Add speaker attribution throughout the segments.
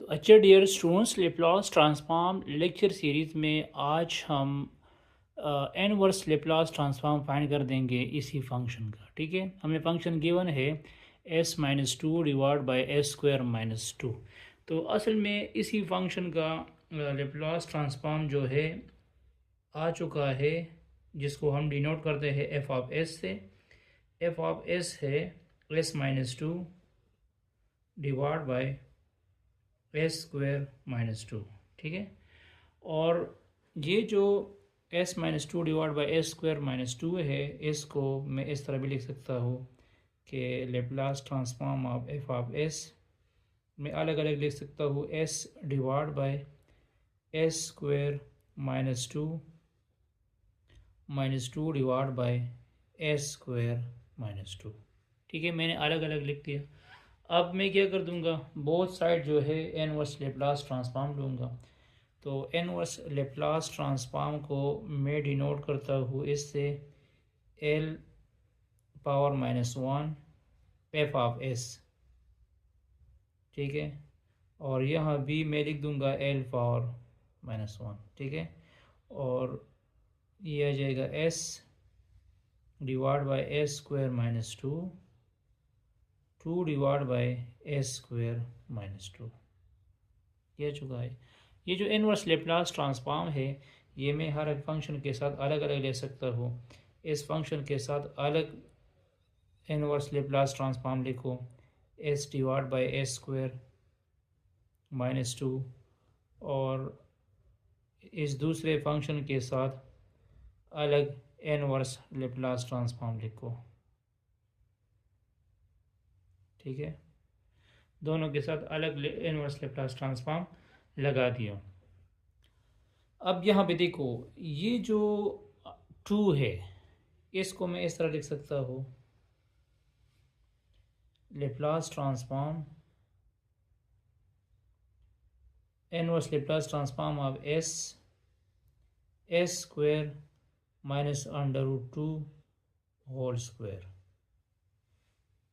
Speaker 1: अच्छा dear students, Laplace transform lecture series में आज हम इनवर्स लेप्लास ट्रांसफॉर्म फाइंड कर देंगे इसी फंक्शन का। ठीक है, हमें फंक्शन गिवन है s-2 divide by s square minus two. तो असल में इसी फंक्शन का लेप्लास ट्रांसफॉर्म जो है आ चुका है, जिसको हम डिनोट करते हैं एफ ऑफ एस से। एफ ऑफ एस है s-2 divide by s square minus two. ठीक है, और ये जो s-2 divide by s square minus two है, इसको मैं इस तरह भी लिख सकता हूँ कि Laplace transform of F of S मैं अलग अलग लिख सकता हूँ s divide by s square minus two divide by s square minus two. ठीक है, मैंने अलग अलग लिख दिया। अब मैं क्या कर दूंगा, बोथ साइड जो है इनवर्स लेप्लास ट्रांसफॉर्म लूँगा। तो इनवर्स लेप्लास ट्रांसफॉर्म को मैं डिनोट करता हूँ इससे L power minus one F of S. ठीक है, और यहाँ भी मैं लिख दूंगा एल पावर माइनस वन। ठीक है, और ये आ जाएगा S divide by s square minus two divide by s square minus two. ये चुका है। ये जो इनवर्स लेप्लास ट्रांसफॉर्म है, ये मैं हर एक फंक्शन के साथ अलग अलग ले सकता हूँ। इस फंक्शन के साथ अलग इनवर्स लेप्लास ट्रांसफॉर्म लिखो, S divide by s square minus two, और इस दूसरे फंक्शन के साथ अलग इनवर्स लेप्लास ट्रांसफॉर्म लिखो। ठीक है, दोनों के साथ अलग इनवर्स लेप्लास ट्रांसफॉर्म लगा दिया। अब यहाँ पे देखो, ये जो टू है, इसको मैं इस तरह लिख सकता हूँ, Laplace transform inverse Laplace transform of s square minus under root two whole square.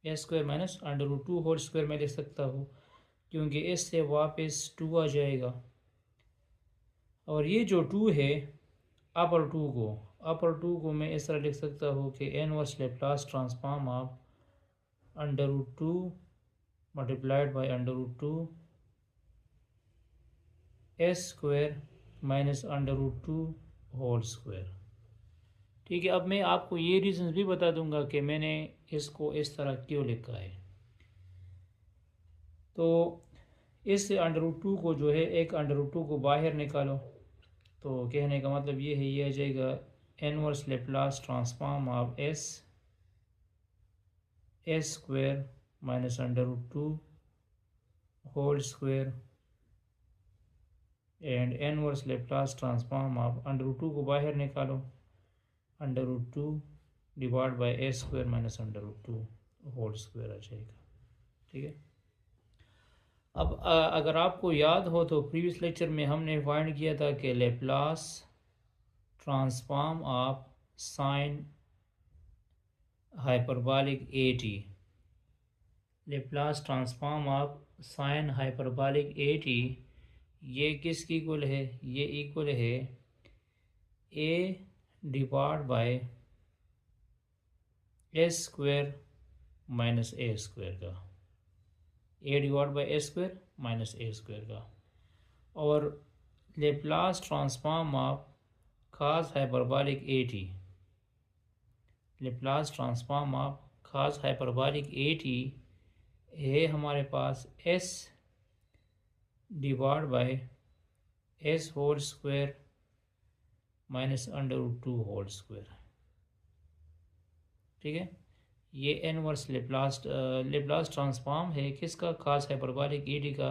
Speaker 1: S square minus under root two whole square में लिख सकता हूँ, क्योंकि इससे वापस टू आ जाएगा। और ये जो टू है, अपर टू को मैं इस तरह लिख सकता हूँ कि inverse Laplace transform of under root two multiplied by under root two s square minus under root two whole square. ठीक है, अब मैं आपको ये रीज़न भी बता दूंगा कि मैंने इसको इस तरह क्यों लिखा है। तो इस अंडर रूट टू को जो है, एक अंडर रूट टू को बाहर निकालो, तो कहने का मतलब ये है, ये आ जाएगा inverse Laplace transform of s square minus under root two whole square and inverse Laplace transform of under root two को बाहर निकालो, under root two divide by s square minus under root two whole square आ जाएगा। ठीक है, अब अगर आपको याद हो तो प्रीवियस लेक्चर में हमने फाइंड किया था कि Laplace transform of sine hyperbolic a t, Laplace transform of sine hyperbolic a t, ये किसकी इक्वल है? ये इक्वल है a divide by s square minus a square का, a divide by a square minus a square का। और Laplace transform of cos hyperbolic a t, Laplace transform of cos hyperbolic a t है हमारे पास s divide by s whole square minus under root two whole square. ठीक है, ये inverse Laplace transform है किसका? खास हाइपरबॉलिक ए टी का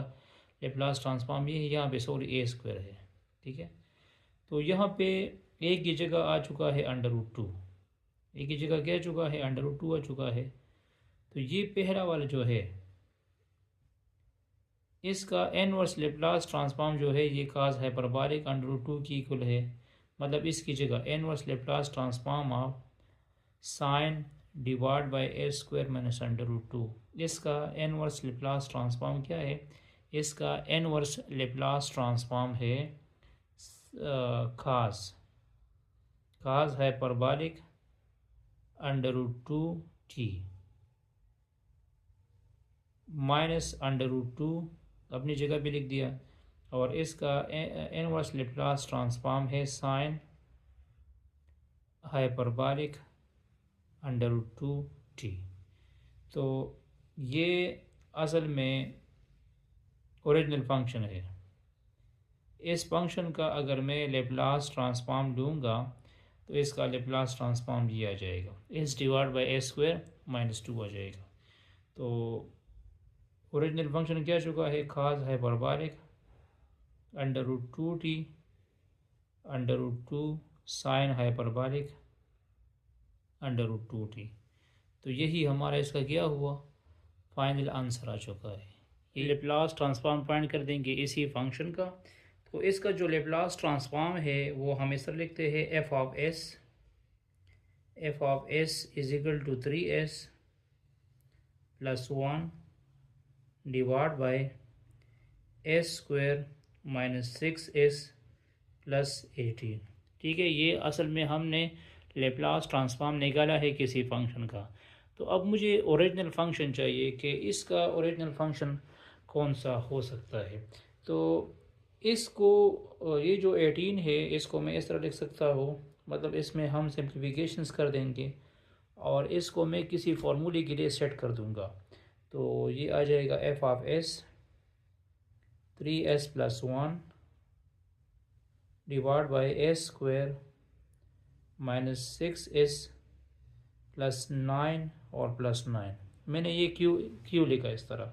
Speaker 1: Laplace transform ये है, यहाँ पे सॉरी ए स्क्वायर है। ठीक है, तो यहाँ पे एक की जगह आ चुका है अंडर रूट टू, एक की जगह क्या आ चुका है? अंडर रूट टू आ चुका है। तो ये पहला वाला जो है, इसका इनवर्स लेप्लास ट्रांसफॉर्म जो है, ये cos hyperbolic under root two की इक्वल है। मतलब इसकी जगह inverse Laplace transform of sine divide by a square minus under root two, इसका इनवर्स लेप्लास ट्रांसफॉर्म क्या है? इसका इनवर्स लेप्लास ट्रांसफॉर्म है खास हाइपरबॉलिक √2t माइनस √2 अपनी जगह पे लिख दिया, और इसका इनवर्स लेप्लास ट्रांसफॉर्म है साइन हाइपरबॉलिक √2t। तो ये असल में ओरिजिनल फंक्शन है। इस फंक्शन का अगर मैं लेप्लास ट्रांसफॉर्म लूँगा तो इसका लेप्लास ट्रांसफॉर्म ये आ जाएगा, S divide by a square -2 आ जाएगा। तो ओरिजिनल फंक्शन क्या चुका है, खास hyperbolic √2t √2 sign hyperbolic √2t। तो यही हमारा इसका क्या हुआ, फाइनल आंसर आ चुका है। ये लेप्लास ट्रांसफॉर्म फाइंड कर देंगे इसी फंक्शन का। तो इसका जो लेप्लास ट्रांसफॉर्म है वो हम इस तरह लिखते हैं, f of s is equal to 3s + 1 divide by s square -6s + 18। ठीक है, ये असल में हमने लेप्लास ट्रांसफॉर्म निकाला है किसी फंक्शन का। तो अब मुझे ओरिजिनल फंक्शन चाहिए कि इसका ओरिजिनल फंक्शन कौन सा हो सकता है। तो इसको ये जो 18 है इसको मैं इस तरह लिख सकता हूँ, मतलब इसमें हम सिंप्लीफिकेशंस कर देंगे और इसको मैं किसी फार्मूले के लिए सेट कर दूंगा। तो ये आ जाएगा F of s 3s + 1 divide by s square -6s + 9 और +9। मैंने ये क्यों लिखा इस तरह,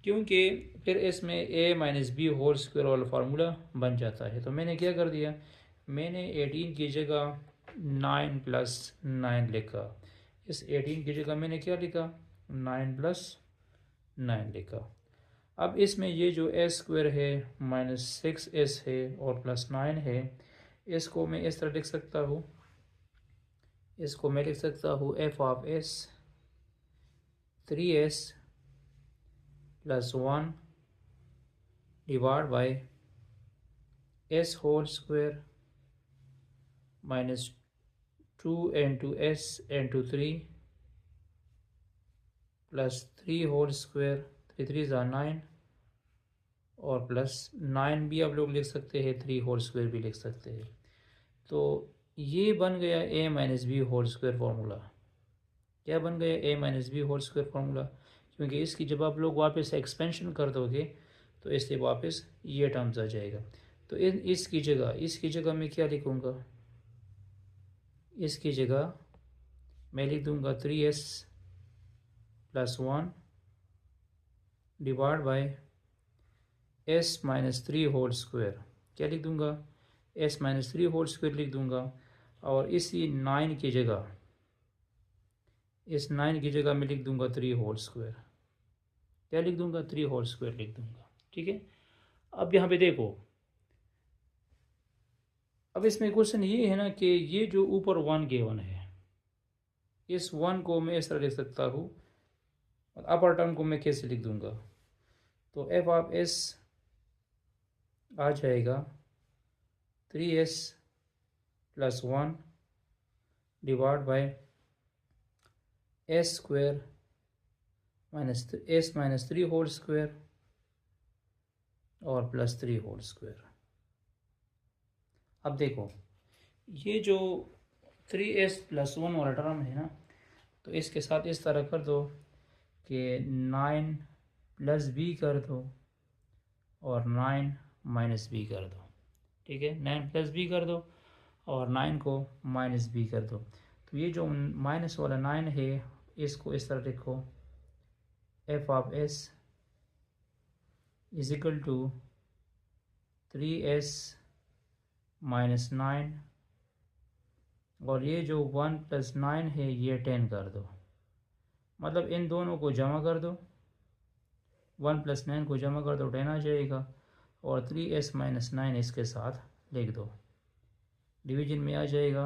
Speaker 1: क्योंकि फिर इसमें a - b होल स्क्वायर वाला फार्मूला बन जाता है। तो मैंने क्या कर दिया, मैंने 18 की जगह 9 + 9 लिखा। इस 18 की जगह मैंने क्या लिखा, 9 + 9 लिखा। अब इसमें ये जो s स्क्वायर है -6s है और +9 है, इसको मैं इस तरह लिख सकता हूँ, इसको मैं लिख सकता हूँ f of s 3s + 1 divide by s whole square -2 × s × 3 + 3 whole square 3 3 = 9 और +9 भी आप लोग लिख सकते हैं, 3 होल स्क्वायर भी लिख सकते हैं। तो ये बन गया a - b whole square formula. क्या बन गया, a - b whole square formula, क्योंकि इसकी जब आप लोग वापस एक्सपेंशन कर दोगे तो इससे वापस ये टर्म्स आ जाएगा। तो इसकी जगह मैं क्या लिखूँगा, इसकी जगह मैं लिख दूँगा 3s + 1 divide by s - 3 whole square. क्या लिख दूँगा, s - 3 होल स्क्वायर लिख दूँगा। और इसी 9 की जगह, इस 9 की जगह मैं लिख दूँगा 3 होल स्क्वायर। क्या लिख दूँगा, 3 होल स्क्वायर लिख दूँगा। ठीक है, अब यहाँ पे देखो, अब इसमें क्वेश्चन ये है ना कि ये जो ऊपर 1 गिवन है, इस 1 को मैं इस तरह लिख सकता हूँ, अपर टर्म को मैं कैसे लिख दूँगा। तो एफ ऑफ एस आ जाएगा 3s + 1 divide by s square -s - 3 whole square और +3 होल स्क्वायर। अब देखो, ये जो 3s + 1 वाला टर्म है ना, तो इसके साथ इस तरह कर दो कि 9 + b कर दो और 9 - b कर दो। ठीक है, 9 + b कर दो और 9 को -b कर दो। तो ये जो माइनस वाला 9 है इसको इस तरह लिखो, f of s is equal to 3s - 9 और ये जो 1 + 9 है ये 10 कर दो, मतलब इन दोनों को जमा कर दो, 1 + 9 को जमा कर दो 10 आ जाएगा, और 3s - 9 इसके साथ लिख दो। डिवीजन में आ जाएगा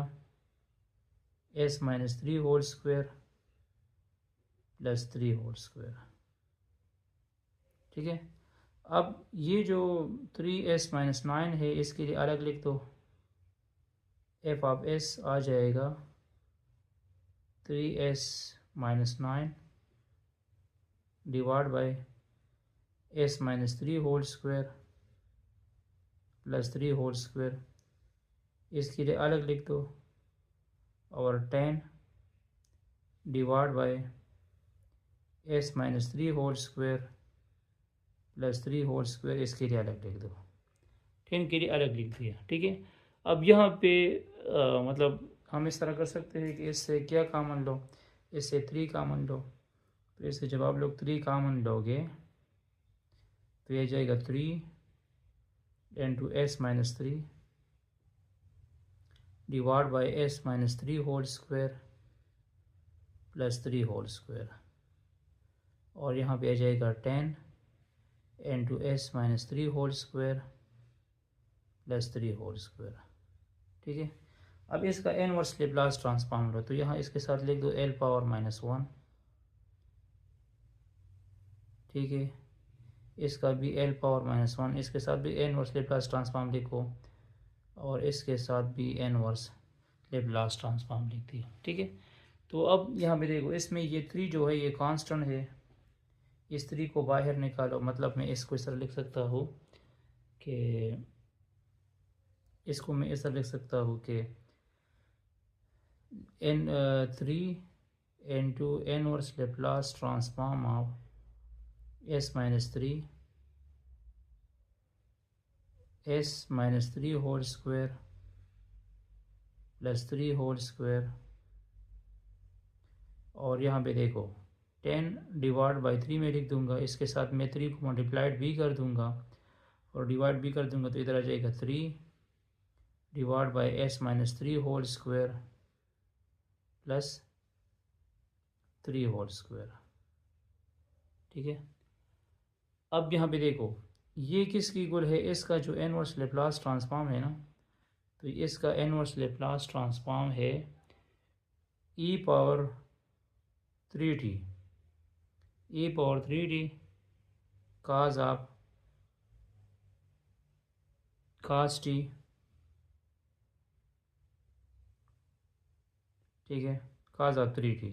Speaker 1: s - 3 whole square + 3 whole square. ठीक है, अब ये जो 3s-9 है इसके लिए अलग लिख दो, एफ ऑफ एस आ जाएगा 3s-9 divide by s-3 whole square plus 3 whole square, इसके लिए अलग लिख दो, और 10 divide by s-3 whole square plus 3 whole square, इसके लिए अलग लिख दो। 10 के लिए अलग लिख दिया, ठीक है। अब यहाँ पे मतलब हम इस तरह कर सकते हैं कि इससे क्या कॉमन लो, इससे 3 कॉमन लो, तो इससे जब आप लोग 3 कॉमन लोगे तो ये जाएगा 3 into s-3 divide by s-3 whole square plus 3 whole square, और यहाँ पे आ जाएगा 10 into s-3 whole square plus 3 whole square, ठीक है। अब इसका इनवर्स लेप्लास ट्रांसफॉर्म लो, तो यहाँ इसके साथ लिख दो l⁻⁻1, ठीक है। इसका भी l⁻⁻1, इसके साथ भी इनवर्स लेप्लास ट्रांसफॉर्म लिखो, और इसके साथ भी इनवर्स लेप्लास ट्रांसफॉर्म लिख दिया, ठीक है। तो अब यहाँ पे देखो, इसमें ये 3 जो है ये कांस्टेंट है, इस 3 को बाहर निकालो, मतलब मैं इसको इस तरह लिख सकता हूँ कि इसको मैं इस तरह लिख सकता हूँ कि n3 into inverse Laplace transform of s-3 s-3 whole square plus 3 whole square, और यहाँ पे देखो 10 डिवाइड बाई 3 में लिख दूंगा, इसके साथ मैं 3 को मल्टीप्लाइड भी कर दूंगा और डिवाइड भी कर दूंगा, तो इधर आ जाएगा 3 divide by s-3 whole square plus 3 whole square, ठीक है। अब यहाँ पे देखो ये किसकी इक्वल है, इसका जो इनवर्स लेप्लास ट्रांसफॉर्म है ना, तो इसका इनवर्स लेप्लास ट्रांसफॉर्म है e⁻3t cos of cos t, ठीक है, cos ऑफ 3t,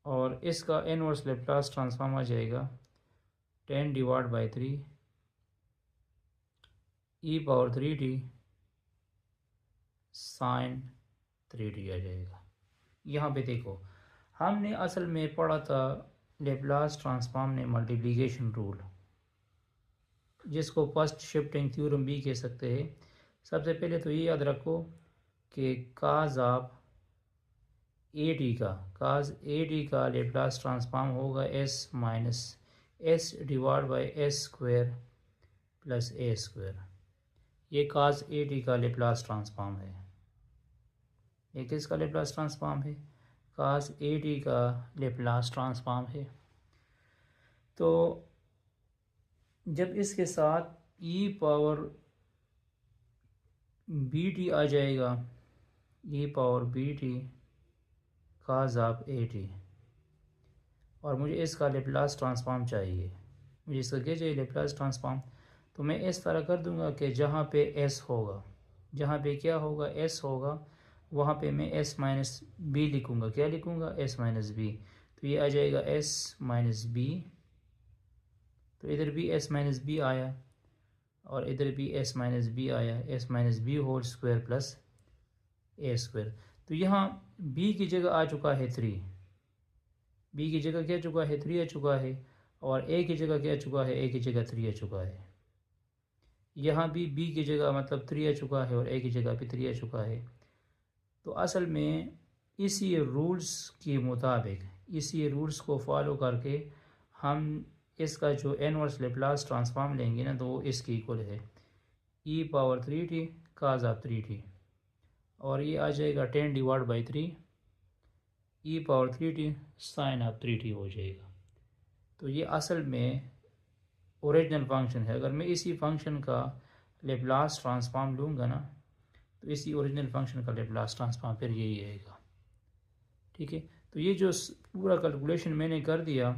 Speaker 1: और इसका इनवर्स लेप्लास ट्रांसफॉर्म आ जाएगा 10 divide by 3 e⁻3t sin 3t आ जाएगा। यहाँ पे देखो हमने असल में पढ़ा था लेप्लास ट्रांसफॉर्म ने मल्टीप्लिकेशन रूल, जिसको फर्स्ट शिफ्टिंग थ्योरम भी कह सकते हैं। सबसे पहले तो ये याद रखो कि cos ऑफ a t का लेप्लास ट्रांसफॉर्म होगा s divide by s square plus a square, ये cos a t का लेप्लास ट्रांसफॉर्म है। ये किसका लेप्लास ट्रांसफॉर्म है, cos a t का लेप्लास ट्रांसफॉर्म है। तो जब इसके साथ e⁻bt आ जाएगा, e⁻bt cos of a t, और मुझे इसका लेप्लास ट्रांसफॉर्म चाहिए, मुझे इसका क्या चाहिए, लेप्लास ट्रांसफॉर्म। तो मैं इस तरह कर दूंगा कि जहाँ पे s होगा, जहाँ पे क्या होगा, s होगा, वहाँ पे मैं s-b लिखूँगा। क्या लिखूँगा, s-b, तो ये आ जाएगा s-b, तो इधर भी s-b आया और इधर भी s-b आया, s-b whole square plus a square. तो यहाँ b की जगह आ चुका है 3, b की जगह क्या चुका है, 3 आ चुका है, और a की जगह क्या चुका है, a की जगह 3 आ चुका है। यहाँ भी b की जगह मतलब 3 आ चुका है और a की जगह भी 3 आ चुका है। तो असल में इसी रूल्स के मुताबिक, इसी रूल्स को फॉलो करके हम इसका जो इनवर्स लेप्लास ट्रांसफॉर्म लेंगे ना, तो वो इसकी इक्वल है e⁻3t cos ऑफ 3t, और ये आ जाएगा 10 divide by 3 e⁻3t sin of 3t हो जाएगा। तो ये असल में ओरिजिनल फंक्शन है। अगर मैं इसी फंक्शन का लेप्लास ट्रांसफॉर्म लूँगा ना, तो इसी ओरिजिनल फंक्शन का लेप्लास ट्रांसफॉर्म फिर यही आएगा, ठीक है। तो ये जो पूरा कैलकुलेशन मैंने कर दिया,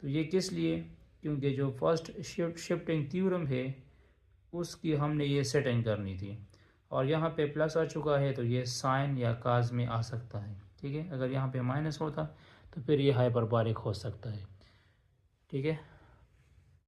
Speaker 1: तो ये किस लिए, क्योंकि जो फर्स्ट शिफ्टिंग थ्योरम है उसकी हमने ये सेटिंग करनी थी, और यहाँ पे प्लस आ चुका है तो ये साइन या काज में आ सकता है। ठीक है, अगर यहाँ पे माइनस होता तो फिर ये हाइपरबॉलिक हो सकता है। ठीक है।